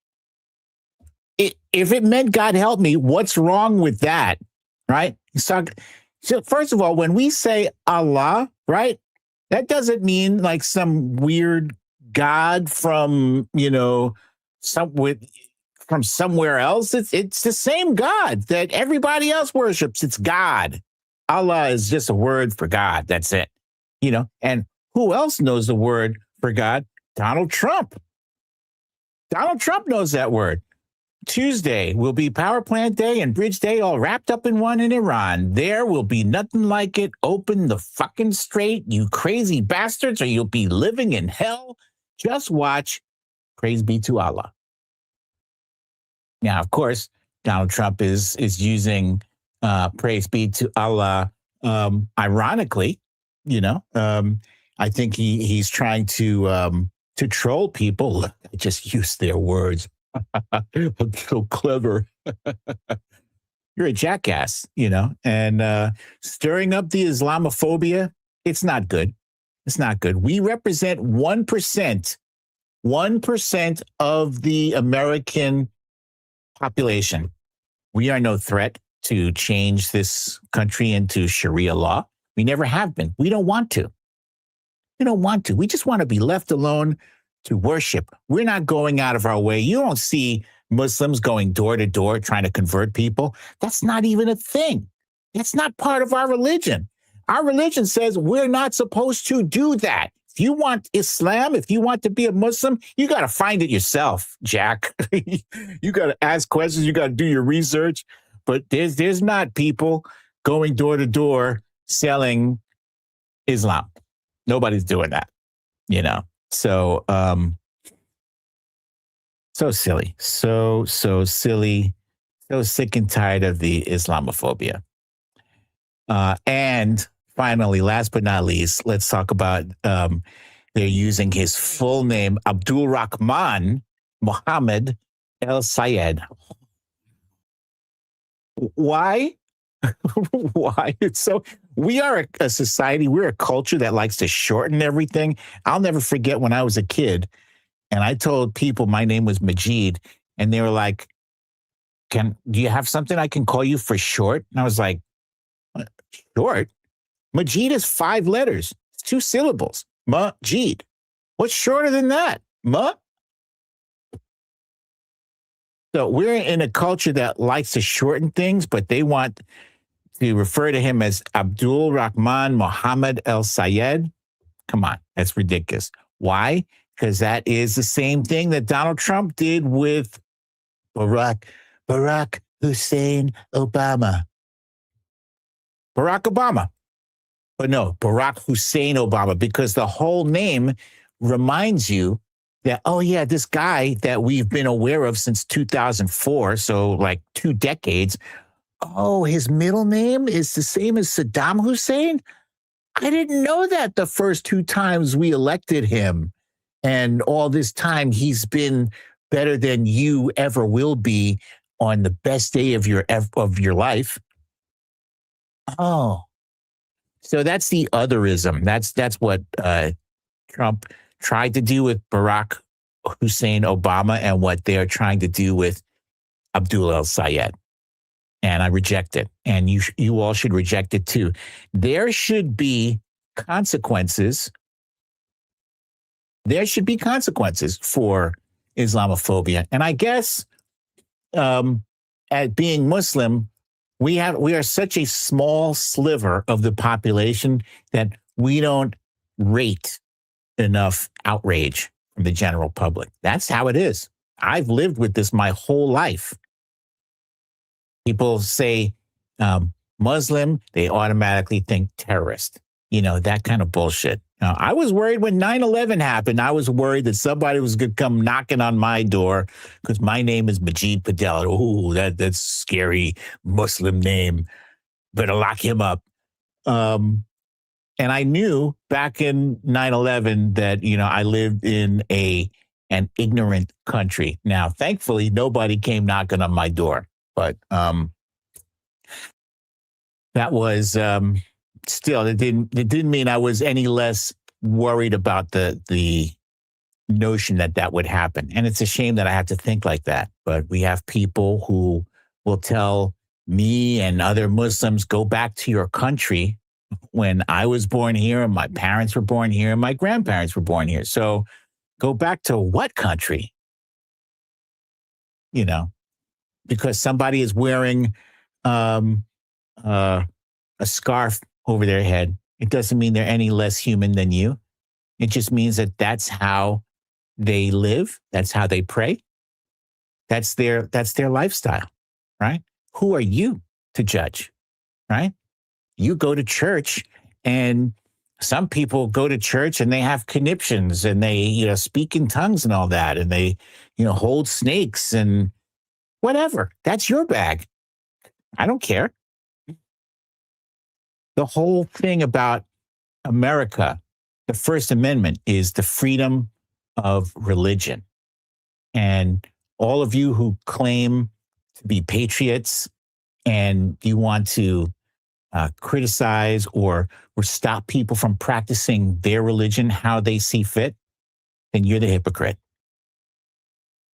If it meant God help me, what's wrong with that? Right? So first of all, when we say Allah, right, that doesn't mean like some weird God from, from somewhere else. It's the same God that everybody else worships. It's God. Allah is just a word for God. That's it. And who else knows the word for God? Donald Trump. Donald Trump knows that word. Tuesday will be Power Plant Day and Bridge Day all wrapped up in one in Iran. There will be nothing like it. Open the fucking straight, you crazy bastards, or you'll be living in hell. Just watch. Praise be to Allah. Now, of course, Donald Trump is using praise be to Allah. Ironically, I think he's trying to troll people. Look, I just used their words. I'm so clever. You're a jackass, and stirring up the Islamophobia. It's not good. It's not good. We represent 1% of the American population. We are no threat to change this country into Sharia law. We never have been. We don't want to. We just want to be left alone to worship. We're not going out of our way. You don't see Muslims going door to door trying to convert people. That's not even a thing. That's not part of our religion. Our religion says we're not supposed to do that. If you want Islam, if you want to be a Muslim, you got to find it yourself, Jack. You got to ask questions. You got to do your research. But there's not people going door to door selling Islam. Nobody's doing that, So, so silly, so silly, so sick and tired of the Islamophobia. And finally, last but not least, let's talk about they're using his full name, Abdul Rahman Mohammed El Sayed. Why? Why? We are a society, we're a culture that likes to shorten everything. I'll never forget when I was a kid and I told people my name was Majid and they were like, do you have something I can call you for short? And I was like, what? Short? Majid is 5 letters. It's 2 syllables. Majid. What's shorter than that? So we're in a culture that likes to shorten things, but they want to refer to him as Abdul Rahman Mohammed El Sayed. Come on, that's ridiculous. Why? Because that is the same thing that Donald Trump did with Barack Hussein Obama. Barack Obama. But no, Barack Hussein Obama, because the whole name reminds you that, oh yeah, this guy that we've been aware of since 2004, so like 2 decades, oh, his middle name is the same as Saddam Hussein? I didn't know that the first 2 times we elected him. And all this time, he's been better than you ever will be on the best day of your life. Oh, so that's the otherism. That's what Trump tried to do with Barack Hussein Obama and what they're trying to do with Abdul El Sayed. And I reject it. And you all should reject it too. There should be consequences. There should be consequences for Islamophobia. And I guess at being Muslim, we are such a small sliver of the population that we don't rate enough outrage from the general public. That's how it is. I've lived with this my whole life. People say Muslim, they automatically think terrorist. You know, that kind of bullshit. Now, I was worried when 9/11 happened. I was worried that somebody was going to come knocking on my door because my name is Majid Padel. Oh, that's a scary Muslim name. Better lock him up. And I knew back in 9/11 that, you know, I lived in an ignorant country. Now, thankfully, nobody came knocking on my door. But that was still, it didn't mean I was any less worried about the notion that would happen. And it's a shame that I have to think like that. But we have people who will tell me and other Muslims, go back to your country when I was born here and my parents were born here and my grandparents were born here. So go back to what country? You know, because somebody is wearing a scarf over their head, it doesn't mean they're any less human than you. It just means that that's how they live. That's how they pray. That's their lifestyle, right? Who are you to judge, right? You go to church, and some people go to church and they have conniptions and they, you know, speak in tongues and all that. And they, you know, hold snakes and whatever. That's your bag. I don't care. The whole thing about America, the First Amendment, is the freedom of religion. And all of you who claim to be patriots and you want to criticize or stop people from practicing their religion how they see fit, then you're the hypocrite.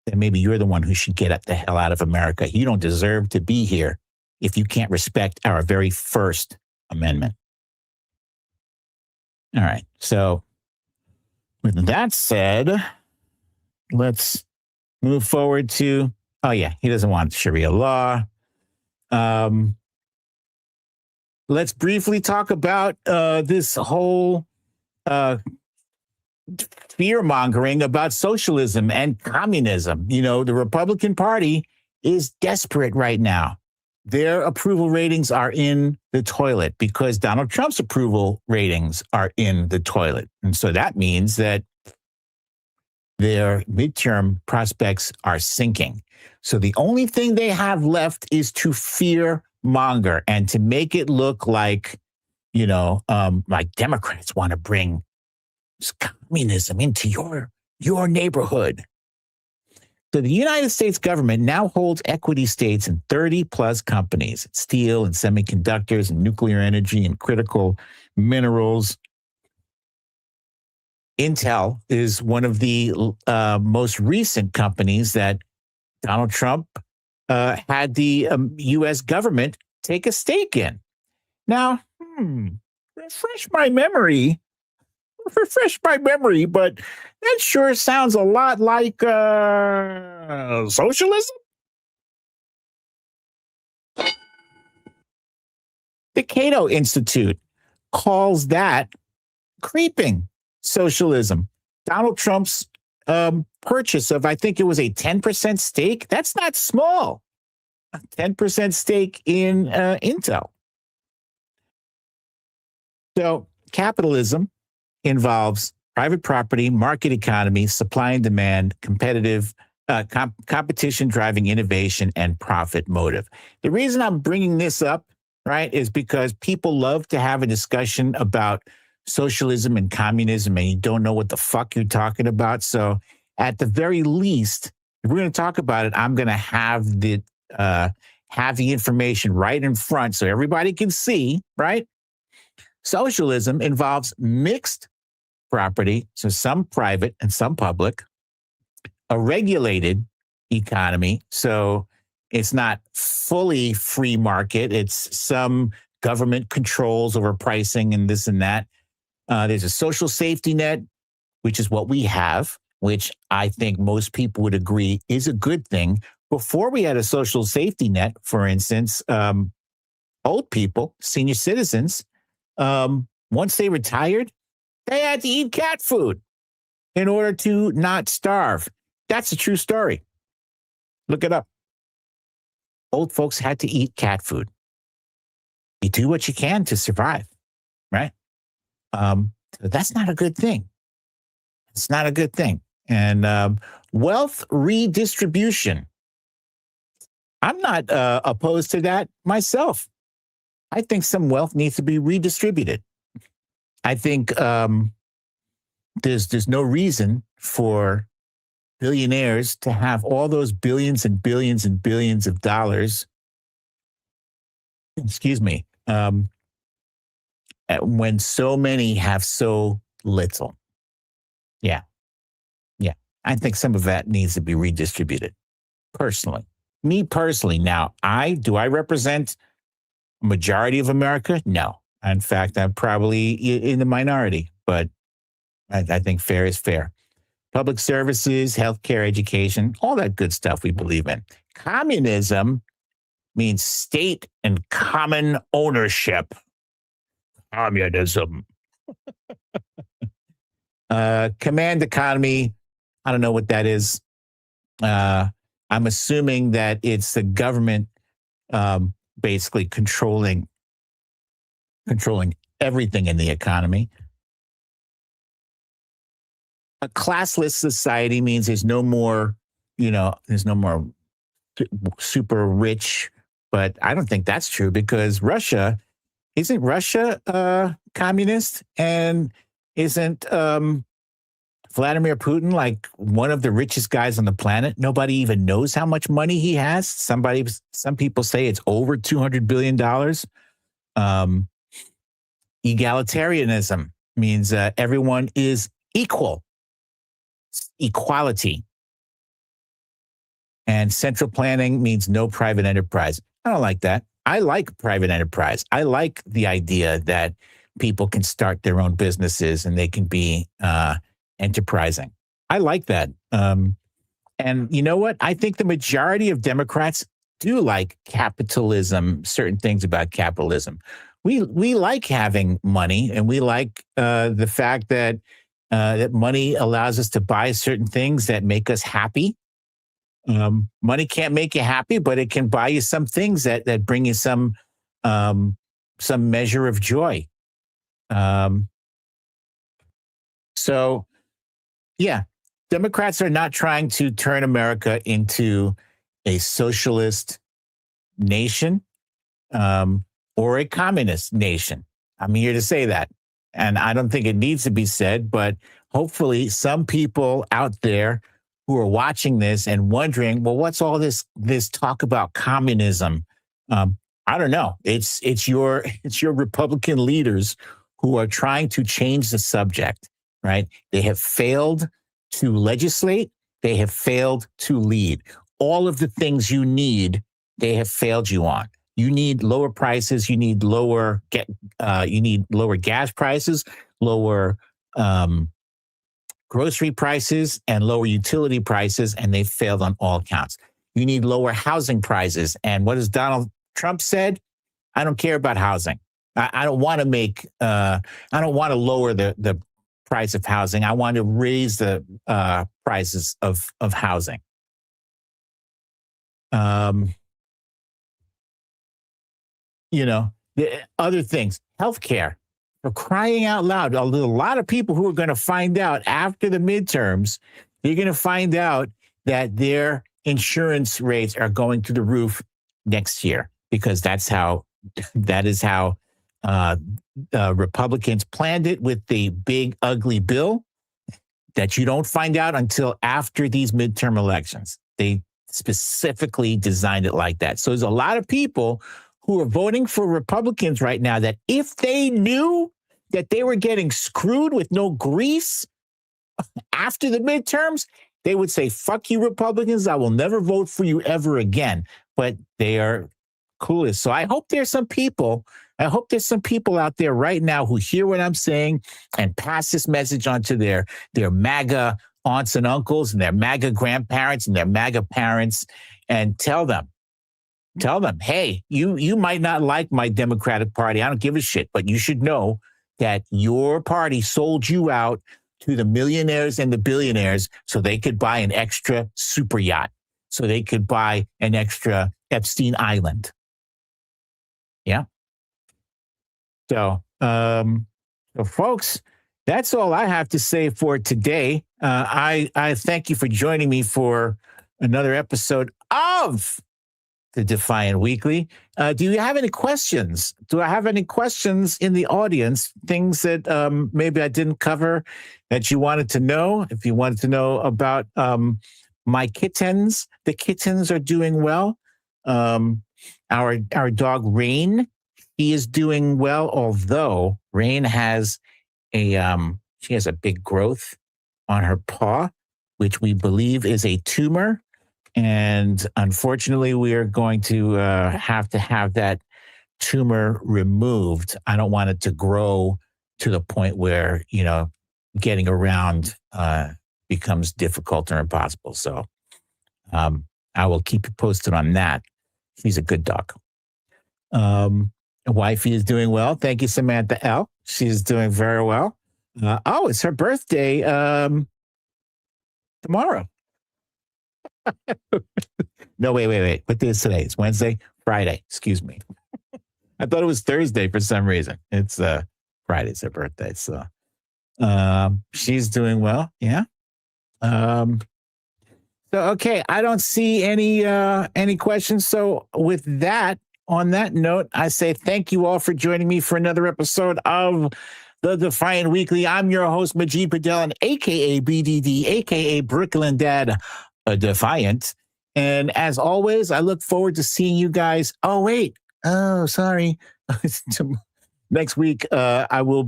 Then maybe you're the one who should get the hell out of America. You don't deserve to be here if you can't respect our very First Amendment. All right. So with that said, let's move forward to, oh yeah, he doesn't want Sharia law. Let's briefly talk about this whole fear-mongering about socialism and communism. You know, the Republican Party is desperate right now. Their approval ratings are in the toilet because Donald Trump's approval ratings are in the toilet. And so that means that their midterm prospects are sinking. So the only thing they have left is to fear monger and to make it look like, you know, like Democrats want to bring communism into your neighborhood. So the United States government now holds equity stakes in 30 plus companies, steel and semiconductors and nuclear energy and critical minerals. Intel is one of the most recent companies that Donald Trump had the U.S. government take a stake in. Now, refresh my memory, but that sure sounds a lot like socialism. The Cato Institute calls that creeping socialism. Donald Trump's purchase of, I think it was a 10% stake. That's not small. A 10% stake in Intel. So capitalism involves private property, market economy, supply and demand, competitive competition driving innovation, and profit motive. The reason I'm bringing this up, right, is because people love to have a discussion about socialism and communism, and you don't know what the fuck you're talking about. So at the very least, if we're going to talk about it, I'm going to have the information right in front so everybody can see, right? Socialism involves mixed property, so some private and some public, a regulated economy, so it's not fully free market, it's some government controls over pricing and this and that, There's a social safety net, which is what we have, which I think most people would agree is a good thing. Before we had a social safety net, for instance, old people, senior citizens, once they retired, they had to eat cat food in order to not starve. That's a true story. Look it up. Old folks had to eat cat food. You do what you can to survive, right? That's not a good thing. It's not a good thing. And wealth redistribution. I'm not opposed to that myself. I think some wealth needs to be redistributed. I think there's no reason for billionaires to have all those billions and billions and billions of dollars. Excuse me. When so many have so little. Yeah. I think some of that needs to be redistributed. Personally. Me personally. Now, do I represent a majority of America? No. In fact, I'm probably in the minority, but I think fair is fair. Public services, healthcare, education, all that good stuff we believe in. Communism means state and common ownership. Communism. Command economy. I don't know what that is. I'm assuming that it's the government basically controlling everything in the economy. A classless society means there's no more super rich, but I don't think that's true because isn't Russia communist, and isn't Vladimir Putin like one of the richest guys on the planet? Nobody even knows how much money he has. Some people say it's over $200 billion. Egalitarianism means everyone is equal. Equality. And central planning means no private enterprise. I don't like that. I like private enterprise. I like the idea that people can start their own businesses and they can be enterprising. I like that. And you know what? I think the majority of Democrats do like capitalism, certain things about capitalism. We like having money, and we like the fact that that money allows us to buy certain things that make us happy. Money can't make you happy, but it can buy you some things that bring you some measure of joy. So, yeah, Democrats are not trying to turn America into a socialist nation or a communist nation. I'm here to say that. And I don't think it needs to be said, but hopefully some people out there who are watching this and wondering, well, what's all this talk about communism? I don't know. It's your Republican leaders who are trying to change the subject, right? They have failed to legislate. They have failed to lead. All of the things you need, they have failed you on. You need lower prices. You need lower gas prices, lower grocery prices, and lower utility prices, and they failed on all counts. You need lower housing prices. And what has Donald Trump said? I don't care about housing. I don't want to lower the price of housing. I want to raise the prices of housing. The other things, healthcare. For crying out loud, a lot of people who are going to find out after the midterms, they're going to find out that their insurance rates are going to the roof next year because that is how Republicans planned it with the big ugly bill that you don't find out until after these midterm elections. They specifically designed it like that. So there's a lot of people who are voting for Republicans right now that if they knew that they were getting screwed with no grease after the midterms, they would say, fuck you, Republicans. I will never vote for you ever again. But they are clueless. So I hope there's some people I hope there's some people out there right now who hear what I'm saying and pass this message on to their MAGA aunts and uncles and their MAGA grandparents and their MAGA parents, and tell them, hey, you might not like my Democratic Party. I don't give a shit, but you should know that your party sold you out to the millionaires and the billionaires so they could buy an extra super yacht, so they could buy an extra Epstein Island. Yeah. So, folks, that's all I have to say for today. I thank you for joining me for another episode of the Defiant Weekly. Do you have any questions? Do I have any questions in the audience? Things that maybe I didn't cover that you wanted to know? If you wanted to know about my kittens, the kittens are doing well. Our dog Rain, he is doing well, although Rain has she has a big growth on her paw, which we believe is a tumor. And unfortunately, we are going to have that tumor removed. I don't want it to grow to the point where, getting around becomes difficult or impossible. So I will keep you posted on that. She's a good dog. Wifey is doing well. Thank you, Samantha L. She's doing very well. It's her birthday tomorrow. No, wait. What day is today? It's Wednesday? Friday. Excuse me. I thought it was Thursday for some reason. It's Friday. It's her birthday. So she's doing well. Yeah. So, okay. I don't see any questions. So with that, on that note, I say thank you all for joining me for another episode of The Defiant Weekly. I'm your host, Majid Padelan, a.k.a. BDD, a.k.a. Brooklyn Dad, a Defiant. And as always, I look forward to seeing you guys. Sorry. Next week, I will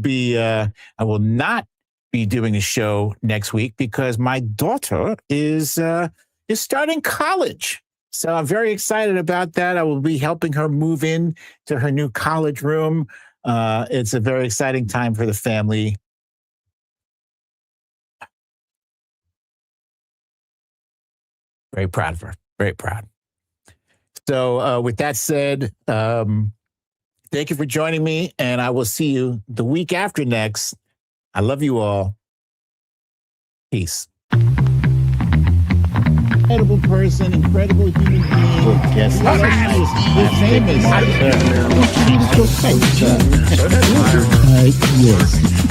not be doing a show next week because my daughter is starting college. So I'm very excited about that. I will be helping her move in to her new college room. It's a very exciting time for the family. Very proud of her. Very proud. So with that said, thank you for joining me, and I will see you the week after next. I love you all. Peace. Incredible person, incredible human being. Yes, famous. Yes.